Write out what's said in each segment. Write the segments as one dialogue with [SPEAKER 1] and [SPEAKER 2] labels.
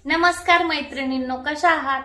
[SPEAKER 1] नमस्कार मैत्रिणींनो, कशा आहात?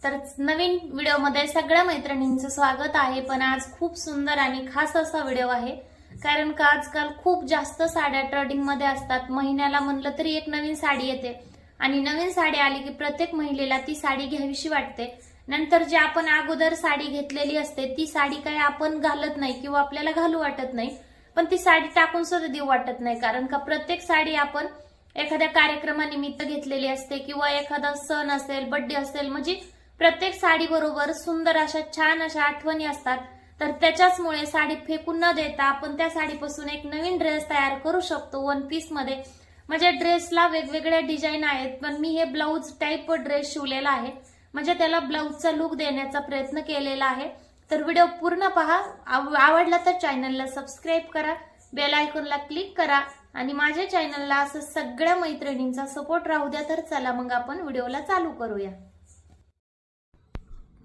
[SPEAKER 1] तर नवीन व्हिडिओमध्ये सगळ्या मैत्रिणींचं स्वागत आहे। पण आज खूप सुंदर आणि खास असा व्हिडिओ आहे, कारण का आजकाल खूप जास्त साड्या ट्रेंडिंग मध्ये असतात। महिन्याला म्हणलं तरी एक नवीन साडी येते आणि नवीन साडी आली की प्रत्येक महिलेला ती साडी घ्यावीशी वाटते। नंतर जे आपण अगोदर साडी घेतलेली असते ती साडी काय आपण घालत नाही किंवा आपल्याला घालू वाटत नाही, पण ती साडी टाकून सुद्धा देऊ वाटत नाही, कारण का प्रत्येक साडी आपण एखाद्या कार्यक्रमानिमित्त घेतलेली असते किंवा एखादा सण असेल, बर्थडे असेल, म्हणजे प्रत्येक साडी बरोबर सुंदर अशा छान अशा आठवणी असतात। तर त्याच्याचमुळे साडी फेकून न देता आपण त्या साडीपासून एक नवीन ड्रेस तयार करू शकतो वन पीस मध्ये। म्हणजे ड्रेसला वेगवेगळ्या डिझाईन आहेत, पण मी हे ब्लाउज टाइप ड्रेस शिवलेला आहे, म्हणजे त्याला ब्लाउजचा लुक देण्याचा प्रयत्न केलेला आहे। तर व्हिडिओ पूर्ण पहा। आवडला तर चॅनलला सबस्क्राइब करा, बेल आयकॉनला क्लिक करा आणि माझ्या चॅनलला असं सगळ्या मैत्रिणींचा सपोर्ट राहू द्या। तर चला मग आपण व्हिडिओला चालू करूया।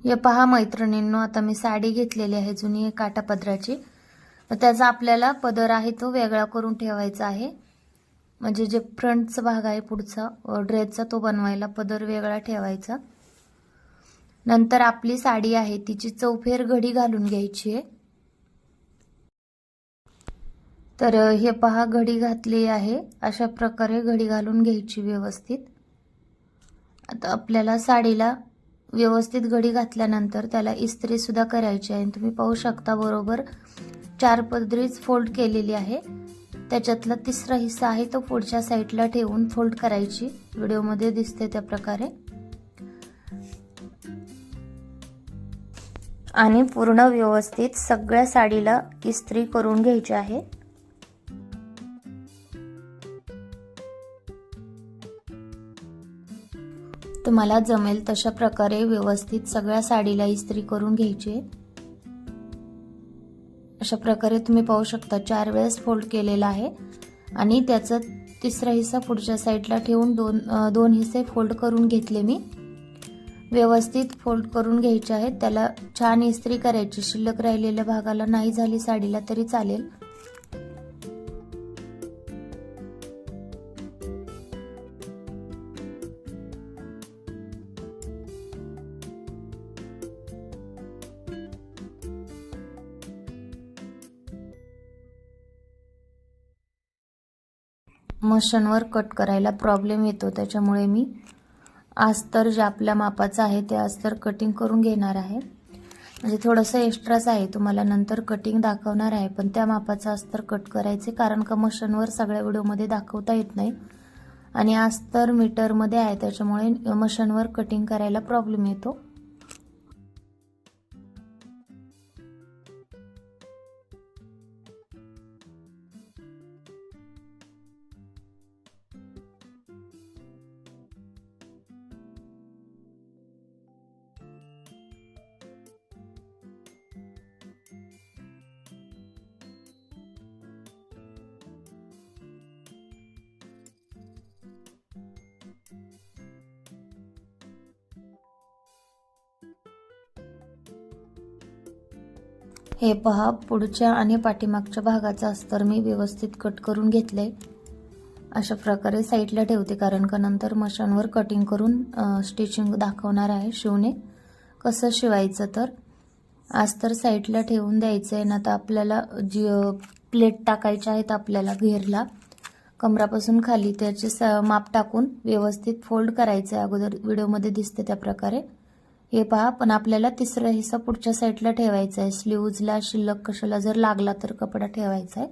[SPEAKER 1] हे पहा मैत्रिणींनो, आता मी साडी घेतलेली आहे जुनी काठापदराची। त्याचा आपल्याला पदर आहे तो वेगळा करून ठेवायचा आहे, म्हणजे जे फ्रंटचा भाग आहे पुढचा ड्रेसचा तो बनवायला पदर वेगळा ठेवायचा। नंतर आपली साडी आहे तिची चौफेर घडी घालून घ्यायची आहे। तर हे पहा घडी घातली आहे, अशा प्रकारे घडी घालून घ्यायची व्यवस्थित। आता आपल्याला साडीला व्यवस्थित घडी घातल्यानंतर त्याला इस्त्री सुद्धा करायची आहे। तुम्ही पाहू शकता बरोबर 4 पदरीच फोल्ड केलेली आहे। त्याच्यातला तिसरा हिस्सा आहे तो पुढच्या साईडला ठेवून फोल्ड करायची, व्हिडिओमध्ये दिसते त्या प्रकारे। आणि पूर्ण व्यवस्थित सगळ्या साडीला इस्त्री करून घ्यायची आहे। तुम्हाला जमेल तशा प्रकारे व्यवस्थित सगळ्या साडीला इस्त्री करून घ्यायची। अशा प्रकारे तुम्ही पाहू शकता 4 वेळेस फोल्ड केलेला आहे आणि त्याचा तिसरा हिस्सा पुढच्या साईडला ठेवून दोन हिस्से फोल्ड करून घेतले मी। व्यवस्थित फोल्ड करून घ्यायचे आहेत, त्याला छान इस्त्री करायची। शिल्लक राहिलेल्या भागाला नाही झाली साडीला तरी चालेल। मशीनवर कट करायला प्रॉब्लेम येतो, त्याच्यामुळे मी अस्तर जे आपल्या मापाचं आहे ते अस्तर कटिंग करून घेणार आहे। म्हणजे थोडंसं एक्स्ट्राच आहे, तुम्हाला नंतर कटिंग दाखवणार आहे, पण त्या मापाचं अस्तर कट करायचे, कारण का मशीनवर सगळ्या व्हिडिओमध्ये दाखवता येत नाही आणि अस्तर मीटरमध्ये आहे, त्याच्यामुळे मशीनवर कटिंग करायला प्रॉब्लेम येतो। हे पहा, पुढच्या आणि पाठीमागच्या भागाचा अस्तर मी व्यवस्थित कट करून घेतले। अशा प्रकारे साईडला ठेवते, कारण का नंतर मशीनवर कटिंग करून स्टिचिंग दाखवणार आहे, शिवणे कसं शिवायचं। तर अस्तर साईडला ठेवून द्यायचं आहे। आता आपल्याला जी प्लेट टाकायची आहेत आपल्याला घेरला कमरापासून खाली, त्याचे माप टाकून व्यवस्थित फोल्ड करायचं आहे, अगोदर व्हिडिओमध्ये दिसते त्या प्रकारे। हे पहा, पण आपल्याला तिसरा हिस्सा पुढच्या साईडला ठेवायचा आहे, स्लीव्हजला शिल्लक कशाला जर लागला तर कपडा ठेवायचा आहे।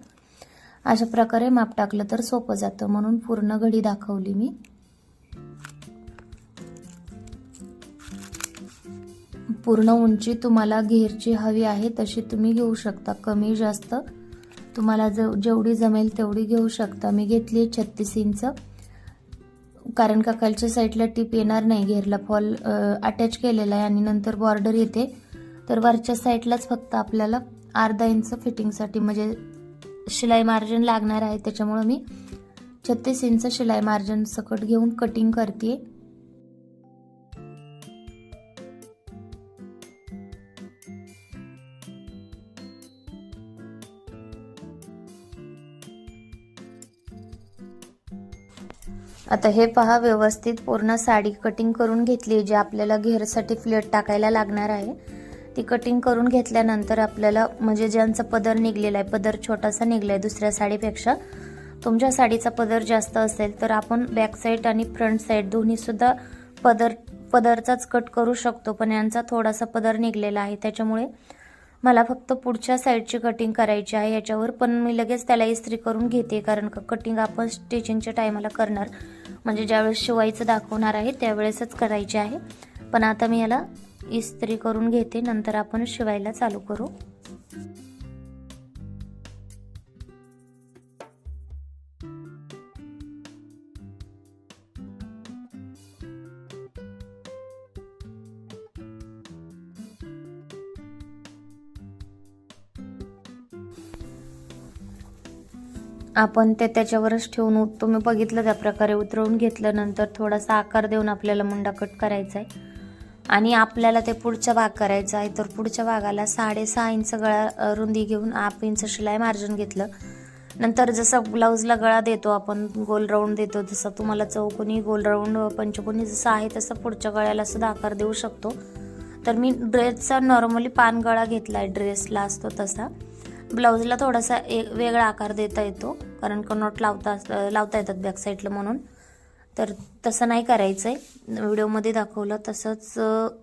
[SPEAKER 1] अशा प्रकारे माप टाकलं तर सोपं जातं, म्हणून पूर्ण घडी दाखवली मी। पूर्ण उंची तुम्हाला घेरची हवी आहे तशी तुम्ही घेऊ शकता, कमी जास्त तुम्हाला जेवढी जमेल तेवढी घेऊ शकता। मी घेतली 36 इंच, कारण का खालच्या साईडला टिप येणार नाही, घेरला फॉल अटॅच केलेला आहे आणि नंतर बॉर्डर येते, तर वरच्या साईडलाच फक्त आपल्याला अर्धा इंच फिटिंगसाठी म्हणजे शिलाई मार्जिन लागणार आहे, त्याच्यामुळे मी 36 इंच शिलाई मार्जिन सकट घेऊन कटिंग करते। आता हे पहा, व्यवस्थित पूर्ण साडी कटिंग करून घेतली. जे आपल्याला घेरसाठी फ्लेट टाकायला लागणार आहे ती कटिंग करून घेतल्यानंतर आपल्याला म्हणजे ज्यांचा पदर निघलेला आहे, पदर छोटासा निघलाय दुसऱ्या साडीपेक्षा, तुमच्या साडीचा पदर जास्त असेल तर आपण बॅक साईड आणि फ्रंट साईड दोन्ही सुद्धा पदरचाच कट करू शकतो. पण यांचा थोडासा पदर निघलेला आहे त्याच्यामुळे मला फक्त पुढच्या साईडची कटिंग करायची आहे याच्यावर. पण मी लगेच त्याला इस्त्री करून घेते, कारण का कटिंग आपण स्टिचिंगच्या टायमाला करणार, म्हणजे ज्यावेळेस शिवायचं दाखवणार आहे त्यावेळेसच करायची आहे. पण आता मी याला इस्त्री करून घेते, नंतर आपण शिवायला चालू करू. आपण ते त्याच्यावरच ठेवून तुम्ही बघितलं त्या प्रकारे उतरवून घेतल्यानंतर थोडासा आकार देऊन आपल्याला मुंडा कट करायचा आहे. आणि आपल्याला ते पुढचा भाग करायचा आहे, तर पुढच्या भागाला 6.5 इंच गळा रुंदी घेऊन 1/2 इंच शिलाई मार्जिन घेतलं. नंतर जसं ब्लाऊजला गळा देतो आपण, गोल राऊंड देतो, जसं तुम्हाला चौकोनी, गोल राऊंड, पंचकोनी जसं आहे तसं पुढच्या गळ्याला सुद्धा आकार देऊ शकतो. तर मी ड्रेसचा नॉर्मली पान गळा घेतला आहे, ड्रेसला असतो तसा. ब्लाऊजला थोडासा वेगळा आकार देता येतो, कारण कनॉट लावता येतात बॅक साईडला म्हणून. तर तसं नाही करायचं आहे, व्हिडिओमध्ये दाखवलं तसंच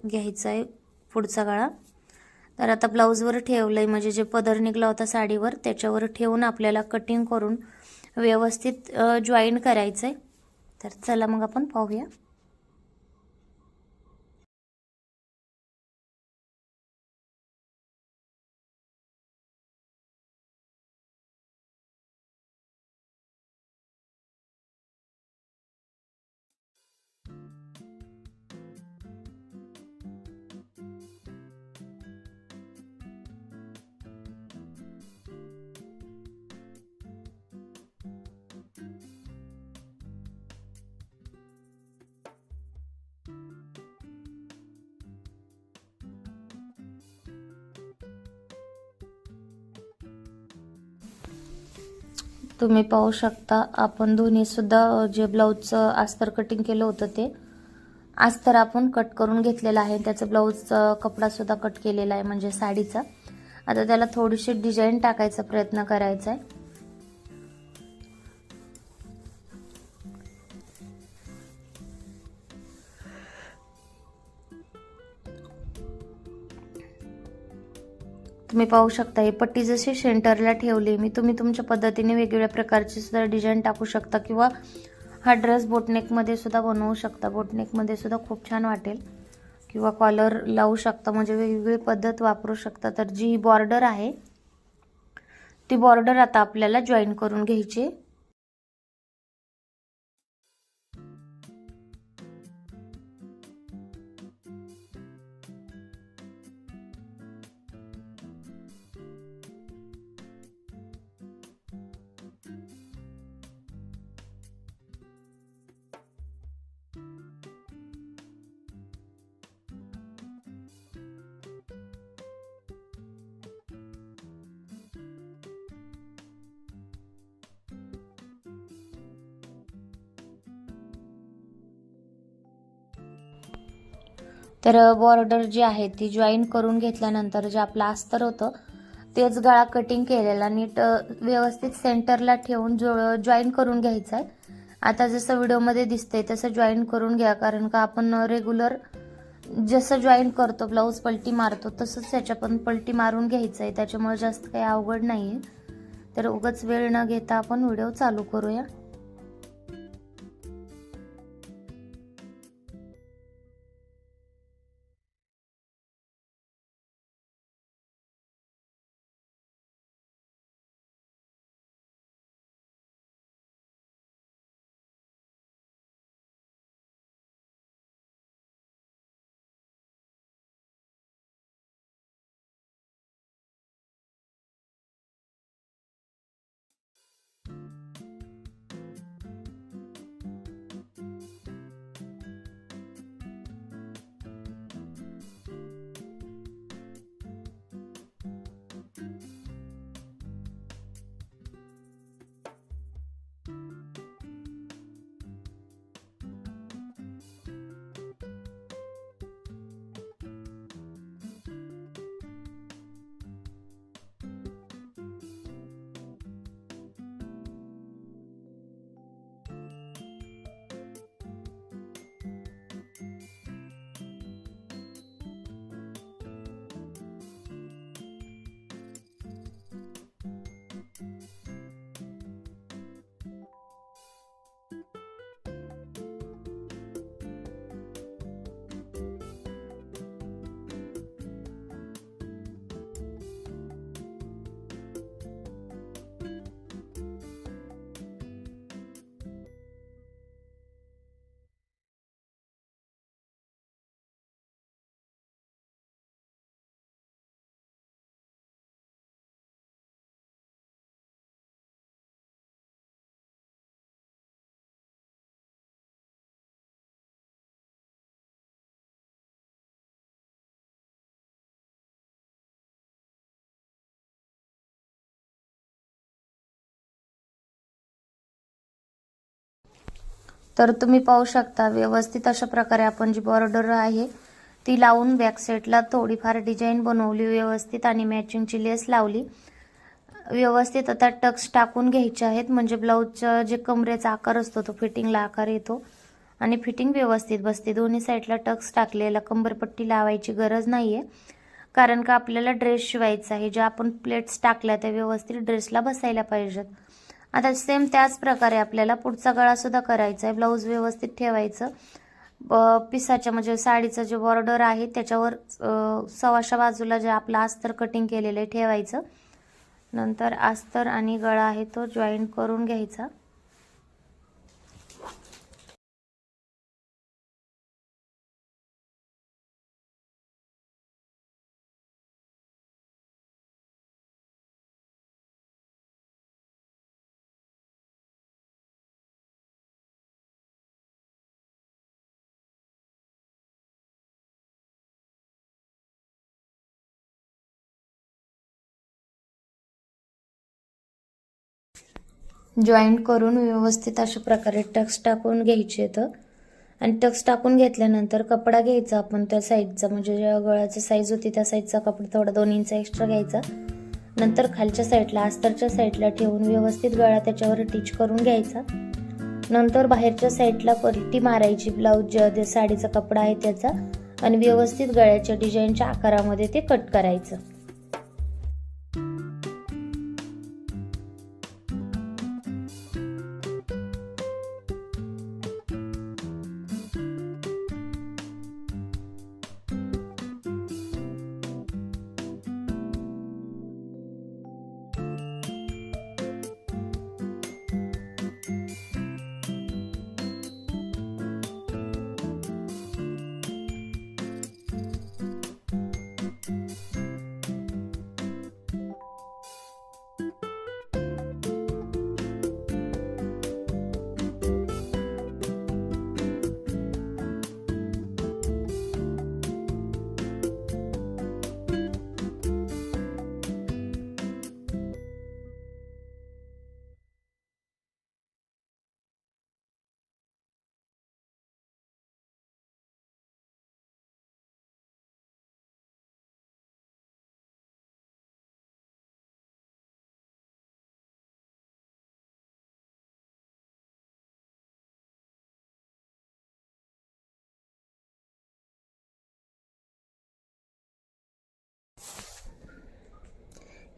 [SPEAKER 1] घ्यायचं आहे पुढचा गळा. तर आता ब्लाऊजवर ठेवलं आहे, म्हणजे जे पदर निघला होता साडीवर त्याच्यावर ठेवून आपल्याला कटिंग करून व्यवस्थित जॉईन करायचं आहे. तर चला मग आपण पाहूया. तुम्ही पाहू शकता, आपण दोन्ही सुद्धा जे ब्लाऊजचं अस्तर कटिंग केलं होतं ते अस्तर आपण कट करून घेतलेलं आहे. त्याचं ब्लाऊजचा कपडा सुद्धा कट केलेला आहे, म्हणजे साडीचा. आता त्याला थोडीशी डिझाईन टाकायचा प्रयत्न करायचा आहे. तुम्ही पाहू शकता, ही पट्टी जशी सेंटरला ठेवली मी, तुम्ही तुमच्या पद्धतीने वेगवेगळ्या प्रकारची सुद्धा डिझाईन टाकू शकता, किंवा हा ड्रेस बोटनेकमध्ये सुद्धा बनवू शकता. बोटनेकमध्ये सुद्धा खूप छान वाटेल, किंवा कॉलर लावू शकता, म्हणजे वेगवेगळी पद्धत वापरू शकता. तर जी बॉर्डर आहे ती बॉर्डर आता आपल्याला जॉईन करून घ्यायची. तर बॉर्डर जी आहे ती जॉईन करून घेतल्यानंतर जे आपलं अस्तर होतं तेच गळा कटिंग केलेला नीट व्यवस्थित सेंटरला ठेवून जॉईन करून घ्यायचा आहे. आता जसं व्हिडिओमध्ये दिसतंय तसं जॉईन करून घ्या, कारण का आपण रेग्युलर जसं जॉईन करतो, ब्लाऊज पलटी मारतो तसंच त्याच्या पण पलटी मारून घ्यायचं आहे. त्याच्यामुळे जास्त काही अवघड नाही आहे. तर उगाच वेळ न घेता आपण व्हिडिओ चालू करूया. तर तुम्ही पाहू शकता व्यवस्थित अशा प्रकारे आपण जी बॉर्डर आहे ती लावून बॅक साईडला थोडीफार डिझाईन बनवली व्यवस्थित आणि मॅचिंगची लेस लावली व्यवस्थित। आता टक्स टाकून घ्यायचे आहेत म्हणजे ब्लाऊजचा जे कमरेचा आकार असतो तो फिटिंगला आकार येतो आणि फिटिंग व्यवस्थित बसते। दोन्ही साईडला टक्स टाकलेला कंबरपट्टी लावायची गरज नाहीये कारण का आपल्याला ड्रेस शिवायचा आहे। जे आपण प्लेट्स टाकल्या त्या व्यवस्थित ड्रेसला बसायला पाहिजेत। आता सेम त्याच प्रकारे आपल्याला पुढचा गळा सुद्धा करायचा आहे। ब्लाऊज व्यवस्थित ठेवायचं पिसाच्या म्हणजे साडीचं जे बॉर्डर आहे त्याच्यावर सवाशा बाजूला जे आपलं अस्तर कटिंग केलेलं ठेवायचं। नंतर अस्तर आणि गळा आहे तो जॉईंट करून घ्यायचा। जॉईंट करून व्यवस्थित अशा प्रकारे टक्स टाकून घ्यायचे तर आणि टक्स टाकून घेतल्यानंतर कपडा घ्यायचा आपण त्या साईडचा म्हणजे ज्या गळ्याची साईज होती त्या साईजचा कपडा थोडा 2 इंच एक्स्ट्रा घ्यायचा। नंतर खालच्या साईडला अस्तरच्या साईडला ठेवून व्यवस्थित गळा त्याच्यावर टिच करून घ्यायचा। नंतर बाहेरच्या साईडला पट्टी मारायची ब्लाऊज जे साडीचा कपडा आहे त्याचा आणि व्यवस्थित गळ्याच्या डिझाईनच्या आकारामध्ये ते कट करायचं।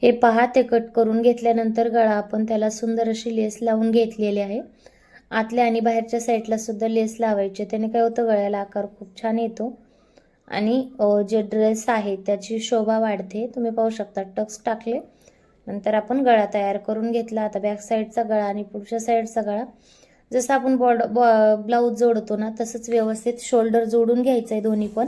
[SPEAKER 1] हे पहा ते कट करून घेतल्यानंतर गळा आपण त्याला सुंदर अशी लेस लावून घेतलेली आहे। आतल्या आणि बाहेरच्या साईडला सुद्धा लेस लावायची त्याने काय होतं गळ्याला आकार खूप छान येतो आणि जे ड्रेस आहे त्याची शोभा वाढते। तुम्ही पाहू शकता टक्स टाकले नंतर आपण गळा तयार करून घेतला। आता बॅक साईडचा गळा आणि पुढच्या साईडचा गळा जसं आपण ब्लाऊज जोडतो ना तसंच व्यवस्थित शोल्डर जोडून घ्यायचं आहे दोन्ही पण।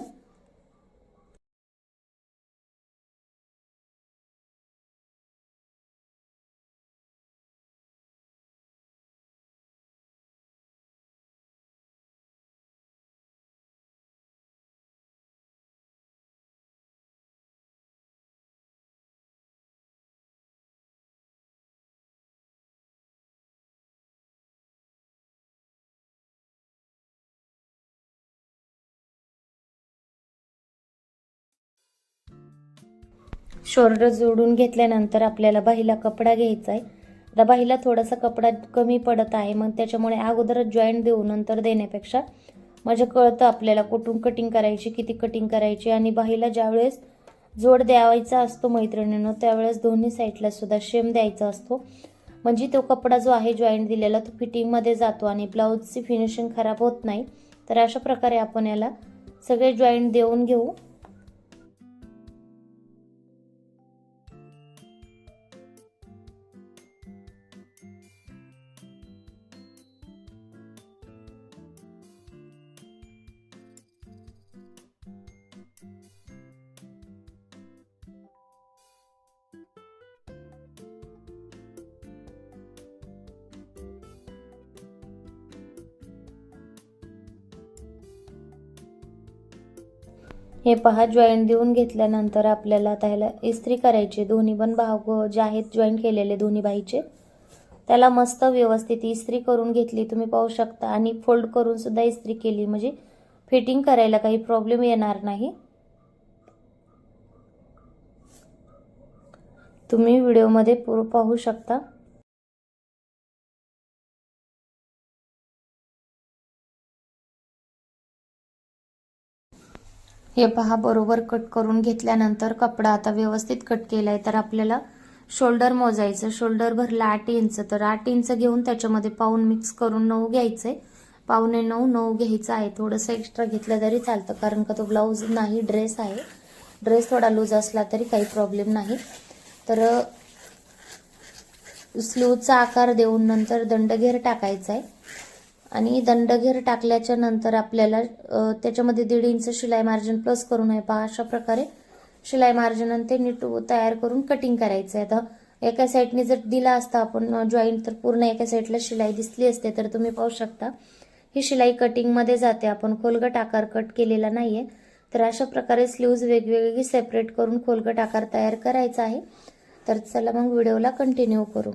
[SPEAKER 1] शोल्डर जोडून घेतल्यानंतर आपल्याला बाहीला कपडा घ्यायचा आहे। आता बाहीला थोडासा कपडा कमी पडत आहे मग त्याच्यामुळे अगोदरच जॉईंट देऊ नंतर देण्यापेक्षा म्हणजे कळतं आपल्याला कुठून कटिंग करायची किती कटिंग करायची। आणि बाहीला ज्यावेळेस जोड द्यावायचा असतो मैत्रिणींनो त्यावेळेस दोन्ही साईडला सुद्धा शेम द्यायचा असतो म्हणजे तो कपडा जो आहे जॉईंट दिलेला तो फिटिंगमध्ये जातो आणि ब्लाऊजची फिनिशिंग खराब होत नाही। तर अशा प्रकारे आपण याला सगळे जॉईंट देऊन घेऊ। हे पहा जॉईंट देऊन घेतल्यानंतर आपल्याला आता ह्याला इस्त्री करायची। दोन्ही पण भाग जे आहेत जॉईंट केलेले दोन्ही बाहीचे त्याला मस्त व्यवस्थित इस्त्री करून घेतली तुम्ही पाहू शकता, आणि फोल्ड करून सुद्धा इस्त्री केली म्हणजे फिटिंग करायला काही प्रॉब्लेम येणार नाही। तुम्ही व्हिडिओमध्ये पूर्ण पाहू शकता। हे पहा, बरोबर कट करून घेतल्यानंतर कपडा आता व्यवस्थित कट केलाय। तर आपल्याला शोल्डर मोजायचं। शोल्डर भरला 8 इंच, तर 8 इंच घेऊन त्याच्यामध्ये पाऊण मिक्स करून 9 घ्यायचंय। 8.25 घ्यायचं आहे। थोडंसं एक्स्ट्रा घेतलं तरी चालतं, कारण का तो ब्लाऊज नाही, ड्रेस आहे। ड्रेस थोडा लूज असला तरी काही प्रॉब्लेम नाही। तर स्लीवचा आकार देऊन नंतर दंडघेर टाकायचा आहे, आणि दंडघेर टाकल्याच्या नंतर आपल्याला त्याच्यामध्ये 1.5 इंच शिलाई मार्जिन प्लस करून आहे पहा, अशा प्रकारे शिलाई मार्जिन आणि ते नीट तयार करून कटिंग करायचं आहे। आता एका साईडने जर दिला असता आपण जॉईंट, तर पूर्ण एका साईडला शिलाई दिसली असते। तर तुम्ही पाहू शकता ही शिलाई कटिंग मध्ये जाते, आपण खोलगट आकार कट केलेला नाहीये। तर अशा प्रकारे स्लीव्ज वेगवेगळी सेपरेट करून खोलगट आकार तयार करायचा आहे। तर चला मग व्हिडिओला कंटिन्यू करू।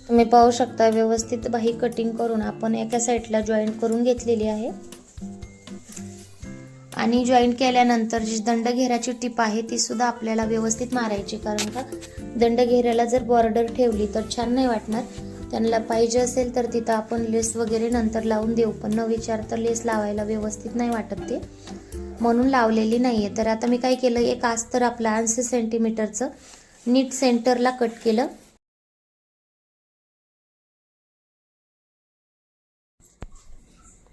[SPEAKER 1] तुम्ही पाहू शकता व्यवस्थित बाही कटिंग करून आपण एका साईडला जॉईंट करून घेतलेली आहे, आणि जॉईंट केल्यानंतर जी दंडघेराची टिप आहे ती सुद्धा आपल्याला व्यवस्थित मारायची, कारण का दंडघेराला जर बॉर्डर ठेवली तर छान नाही वाटणार। त्यांना पाहिजे असेल तर तिथं आपण लेस वगैरे नंतर लावून देऊ, पण न विचारता लेस लावायला व्यवस्थित नाही वाटत ते, म्हणून लावलेली नाहीये। तर आता मी काय केलं, एक अस्तर आपलं 80 सेंटीमीटरचं नीट सेंटरला कट केलं।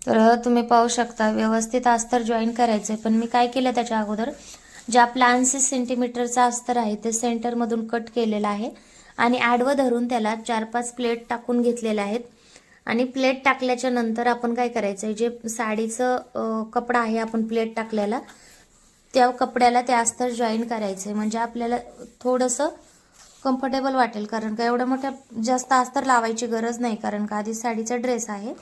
[SPEAKER 1] तर तुम्ही पाहू शकता व्यवस्थित अस्तर जॉईन करायचंय, पण मी काय केलं त्याच्या अगोदर जे आपला 80 सेंटीमीटरचा अस्तर आहे ते सेंटर मधून कट केलेला आहे, आणि आडवं धरून त्याला 4-5 प्लेट टाकून घेतलेल्या आहेत। आणि प्लेट टाकल्याच्या नंतर आपण काय करायचंय, जे साडीचं कपडा आहे आपण प्लेट टाकलेला, त्या कपड्याला ते अस्तर जॉईन करायचंय, म्हणजे आपल्याला थोडंसं कम्फर्टेबल वाटेल। कारण का एवढ्या मोठ्या जास्त अस्तर लावायची गरज नाही, कारण का आधी साडीचा ड्रेस आहे,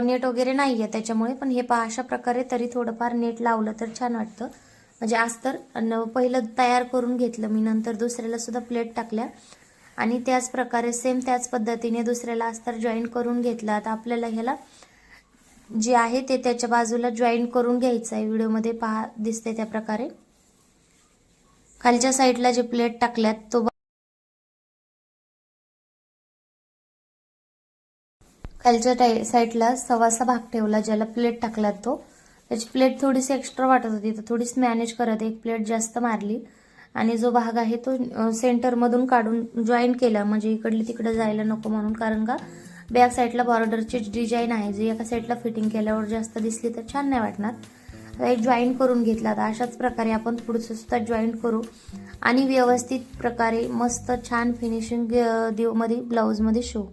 [SPEAKER 1] नेट वगैरे नाहीये त्याच्यामुळे। पण हे पहा, अशा प्रकारे तरी थोडंफार नेट लावलं तर छान वाटतं। म्हणजे अस्तर पहिलं तयार करून घेतलं मी, नंतर दुसऱ्याला सुद्धा प्लेट टाकल्या, आणि त्याच प्रकारे सेम त्याच पद्धतीने दुसऱ्याला अस्तर जॉईन करून घेतलं। आता आपल्याला ह्याला जे आहे ते त्याच्या बाजूला जॉईन करून घ्यायचं आहे। व्हिडिओमध्ये पहा दिसते त्या प्रकारे खालच्या साईडला जे प्लेट टाकल्यात तो खालच्या साईडला सव्वासा भाग ठेवला, ज्याला प्लेट टाकलात तो, त्याची प्लेट थोडीशी एक्स्ट्रा वाटत होती, तर थोडीशी मॅनेज करत एक प्लेट जास्त मारली, आणि जो भाग आहे तो सेंटर मधून काढून जॉईन केला, म्हणजे इकडले तिकडे जायला नको म्हणून। कारण का बॅक साईडला बॉर्डरची डिझाईन आहे, जी एका साईडला फिटिंग केल्यावर जास्त दिसली तर छान नाही वाटणार। एक जॉईन करून घेतला। आता अशाच प्रकारे आपण पुढचं सुद्धा जॉईन करू, आणि व्यवस्थित प्रकारे मस्त छान फिनिशिंग मध्ये ब्लाऊज मध्ये शिवू।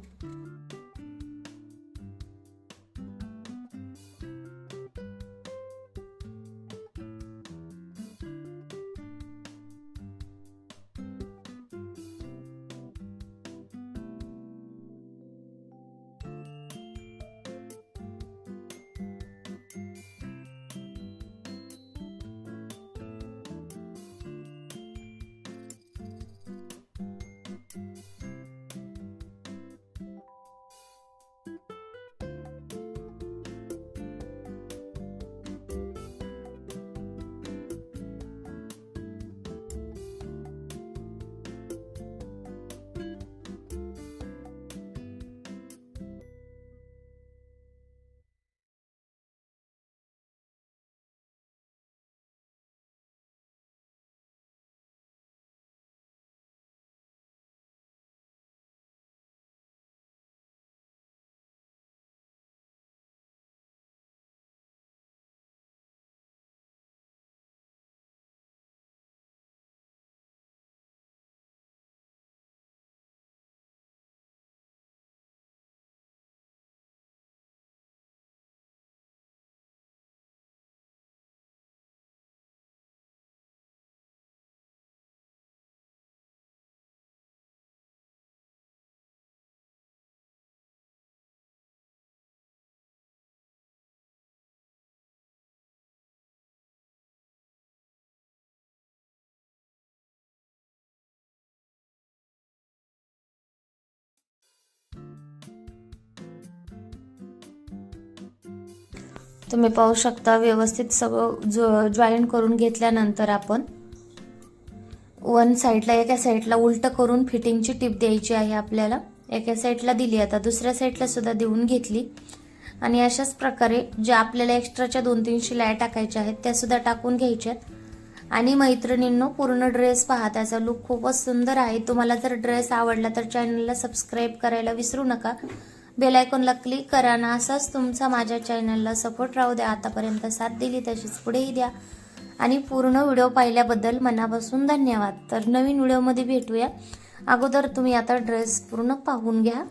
[SPEAKER 1] तुम्ही पाहू शकता व्यवस्थित सगळं जॉईन करून घेतल्यानंतर आपण वन साईडला एका साईडला उलटं करून फिटिंगची टिप द्यायची आहे आपल्याला. एका साईडला दिली, आता दुसऱ्या साईडला सुद्धा देऊन घेतली आणि अशाच प्रकारे ज्या आपल्याला एक्स्ट्राच्या 2-3 शिलाई टाकायच्या आहेत त्या सुद्धा टाकून घ्यायच्यात. आणि मैत्रिणींनो, पूर्ण ड्रेस पहा, त्याचा लुक खूपच सुंदर आहे. तुम्हाला जर ड्रेस आवडला तर चॅनलला सबस्क्राईब करायला विसरू नका. बेल आयकॉनला क्लिक करा ना. असाच तुमचा माझ्या चॅनलला सपोर्ट राहू द्या. आतापर्यंत साथ दिली तशीच पुढेही द्या. आणि पूर्ण व्हिडिओ पाहिल्याबद्दल मनापासून धन्यवाद. तर नवीन व्हिडिओमध्ये भेटूया. अगोदर तुम्ही आता ड्रेस पूर्ण पाहून घ्या.